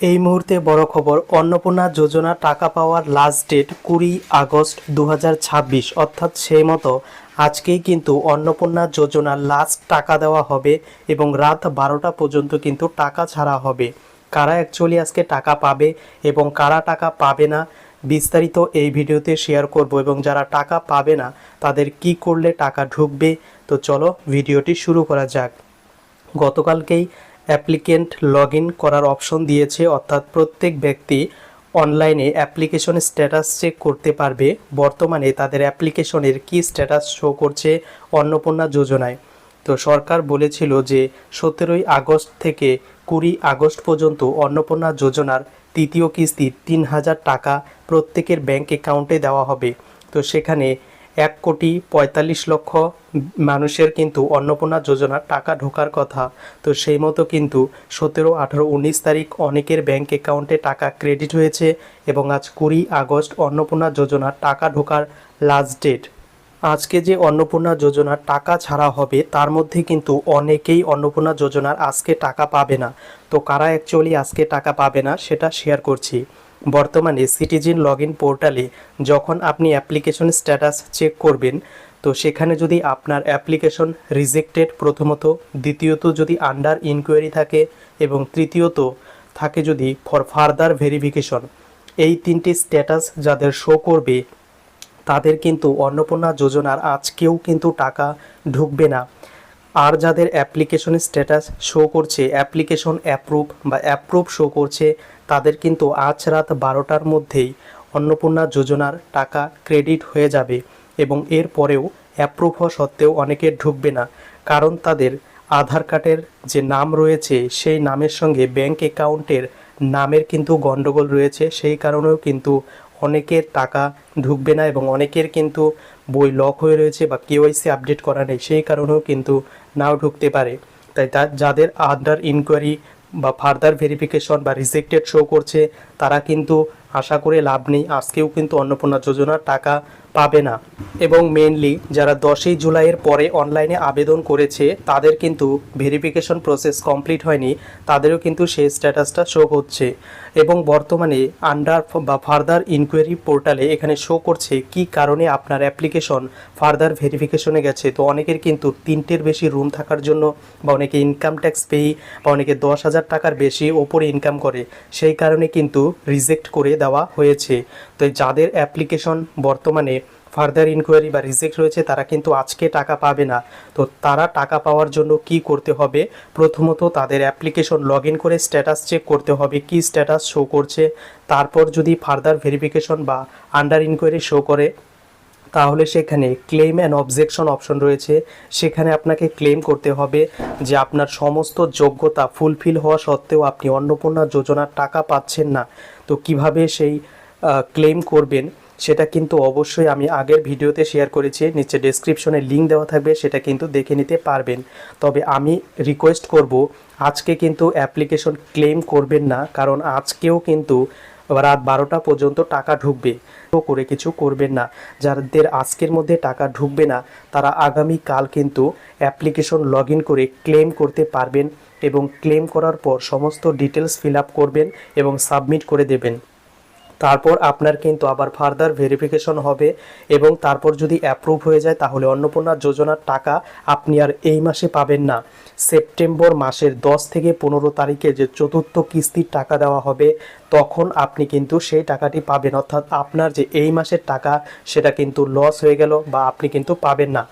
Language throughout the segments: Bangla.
এই মুহূর্তে বড় খবর, অন্নপূর্ণা যোজনা টাকা পাওয়ার লাস্ট ডেট 20 আগস্ট 2026, অর্থাৎ সেই মতো আজকেই কিন্তু অন্নপূর্ণা যোজনার লাস্ট টাকা দেওয়া হবে এবং রাত 12টা পর্যন্ত কিন্তু টাকা ছাড়া হবে। কারা অ্যাকচুয়ালি আজকে টাকা পাবে এবং কারা টাকা পাবে না বিস্তারিত এই ভিডিওতে শেয়ার করব, এবং যারা টাকা পাবে না তাদের কি করলে টাকা ঢুকবে। তো চলো ভিডিওটি শুরু করা যাক। গতকালকেই অ্যাপ্লিকেন্ট লগ ইন করার অপশন দিয়েছে, অর্থাৎ প্রত্যেক ব্যক্তি অনলাইনে অ্যাপ্লিকেশন স্ট্যাটাস চেক করতে পারবে বর্তমানে তাদের অ্যাপ্লিকেশনের কি স্ট্যাটাস শো করছে অন্নপূর্ণা যোজনায়। তো সরকার বলেছিল যে 17ই আগস্ট থেকে 20 আগস্ট পর্যন্ত অন্নপূর্ণা যোজনার তৃতীয় কিস্তি 3000 টাকা প্রত্যেকের ব্যাংক অ্যাকাউন্টে দেওয়া হবে। তো সেখানে 1,45,00,000 মানুষের কিন্তু অন্নপূর্ণা যোজনার টাকা ঢোকার কথা। তো সেই মতো কিন্তু 17, 18, 19 তারিখ অনেকের ব্যাংক অ্যাকাউন্টে টাকা ক্রেডিট হয়েছে এবং আজ 20 আগস্ট অন্নপূর্ণা যোজনার টাকা ঢোকার লাস্ট ডেট। আজকে যে অন্নপূর্ণা যোজনার টাকা ছাড়া হবে তার মধ্যে কিন্তু অনেকেই অন্নপূর্ণা যোজনার আজকে টাকা পাবে না। তো কারা অ্যাকচুয়ালি আজকে টাকা পাবে না সেটা শেয়ার করছি। বর্তমানে সিটিজেন লগ ইন পোর্টালে যখন আপনি অ্যাপ্লিকেশন স্ট্যাটাস চেক করবেন, তো সেখানে যদি আপনার অ্যাপ্লিকেশন রিজেক্টেড প্রথমত, দ্বিতীয়ত যদি আন্ডার ইনকোয়ারি থাকে, এবং তৃতীয়ত থাকে যদি ফর ফার্দার ভেরিফিকেশন, এই তিনটি স্ট্যাটাস যাদের শো করবে তাদের কিন্তু অন্নপূর্ণা যোজনার আজকেও কিন্তু টাকা ঢুকবে না। আর যাদের অ্যাপ্লিকেশন স্ট্যাটাস শো করছে অ্যাপ্লিকেশন অ্যাপ্রুভ বা অ্যাপ্রুভ শো করছে, তাদের কিন্তু আজ রাত 12টার মধ্যেই অন্নপূর্ণা যোজনার টাকা ক্রেডিট হয়ে যাবে। এবং এর পরেও অ্যাপ্রুভ হওয়া সত্ত্বেও অনেকের ঢুকবে না, কারণ তাদের আধার কার্ডের যে নাম রয়েছে সেই নামের সঙ্গে ব্যাংক অ্যাকাউন্টের নামের কিন্তু গণ্ডগোল রয়েছে। সেই কারণেও কিন্তু অনেকের টাকা ঢুকবে না এবং অনেকের কিন্তু বই লক হয়ে রয়েছে বা কেওয়াইসি আপডেট করা নেই, সেই কারণেও কিন্তু নাও ঢুকতে পারে। তাই যাদের আন্ডার ইনকোয়ারি বা ফার্দার ভেরিফিকেশন বা রিজেক্টেড শো করছে তারা কিন্তু আশা করে লাভ নেই, আজকেও কিন্তু অন্নপূর্ণা যোজনার টাকা পাবে না। এবং মেনলি যারা 10ই জুলাইয়ের পরে অনলাইনে আবেদন করেছে তাদের কিন্তু ভেরিফিকেশন প্রসেস কমপ্লিট হয়নি, তাদেরও কিন্তু সেই স্ট্যাটাসটা শো হচ্ছে। এবং বর্তমানে আন্ডার বা ফার্দার ইনকোয়ারি পোর্টালে এখানে শো করছে কি কারণে আপনার অ্যাপ্লিকেশন ফার্দার ভেরিফিকেশনে গেছে। তো অনেকের কিন্তু 3টের বেশি রুম থাকার জন্য, বা অনেকে ইনকাম ট্যাক্স পেয়ে, বা অনেকে 10,000 টাকার বেশি ওপরে ইনকাম করে, সেই কারণে কিন্তু রিজেক্ট করে দেওয়া হয়েছে। তো যাদের অ্যাপ্লিকেশন বর্তমানে ফার্দার ইনকোয়ারি বা রিজেক্ট রয়েছে তারা কিন্তু আজকে টাকা পাবে না। তো তারা টাকা পাওয়ার জন্য কি করতে হবে, প্রথমত তাদের অ্যাপ্লিকেশন লগ ইন করে স্ট্যাটাস চেক করতে হবে কি স্ট্যাটাস শো করছে। তারপর যদি ফার্দার ভেরিফিকেশন বা আন্ডার ইনকোয়ারি শো করে তাহলে সেখানে ক্লেম অ্যান্ড অবজেকশন অপশন রয়েছে, সেখানে আপনাকে ক্লেম করতে হবে যে আপনার সমস্ত যোগ্যতা ফুলফিল হওয়া সত্ত্বেও আপনি অন্নপূর্ণা যোজনার টাকা পাচ্ছেন না। তো কিভাবে সেই ক্লেম করবেন সেটা কিন্তু অবশ্যই আমি আগের ভিডিওতে শেয়ার করেছি, নিচে ডেসক্রিপশনে লিঙ্ক দেওয়া থাকবে, সেটা কিন্তু দেখে নিতে পারবেন। তবে আমি রিকোয়েস্ট করব আজকে কিন্তু অ্যাপ্লিকেশন ক্লেম করবেন না, কারণ আজকেও কিন্তু রাত 12টা পর্যন্ত টাকা ঢুকবে। তো করে কিছু করবেন না, যাদের আজকের মধ্যে টাকা ঢুকবে না তারা আগামী কাল কিন্তু অ্যাপ্লিকেশন লগ ইন করে ক্লেম করতে পারবেন, এবং ক্লেম করার পর সমস্ত ডিটেলস ফিল আপ করবেন এবং সাবমিট করে দেবেন। তারপর আপনার কিন্তু আবার ফার্দার ভেরিফিকেশন হবে, এবং তারপর যদি অ্যাপ্রুভ হয়ে যায় তাহলে অন্নপূর্ণা যোজনার টাকা আপনি আর এই মাসে পাবেন না। সেপ্টেম্বর মাসের 10 থেকে 15 তারিখে যে চতুর্থ কিস্তির টাকা দেওয়া হবে তখন আপনি কিন্তু সেই টাকাটি পাবেন, অর্থাৎ আপনার যে এই মাসের টাকা সেটা কিন্তু লস হয়ে গেল বা আপনি কিন্তু পাবেন না।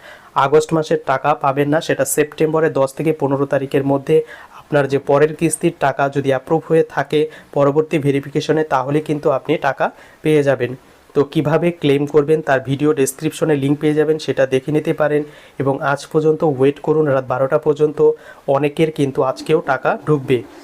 আগস্ট মাসের টাকা পাবেন না, সেটা সেপ্টেম্বরের 10 থেকে 15 তারিখের মধ্যে আপনার যে পরের কিস্তির টাকা যদি অ্যাপ্রুভ হয়ে থাকে পরবর্তী ভেরিফিকেশনে, তাহলে কিন্তু আপনি টাকা পেয়ে যাবেন। তো কিভাবে ক্লেম করবেন তার ভিডিও ডেসক্রিপশনে লিঙ্ক পেয়ে যাবেন, সেটা দেখে নিতে পারেন। এবং আজ পর্যন্ত ওয়েট করুন রাত 12টা পর্যন্ত, অনেকের কিন্তু আজকেও টাকা ঢুকবে।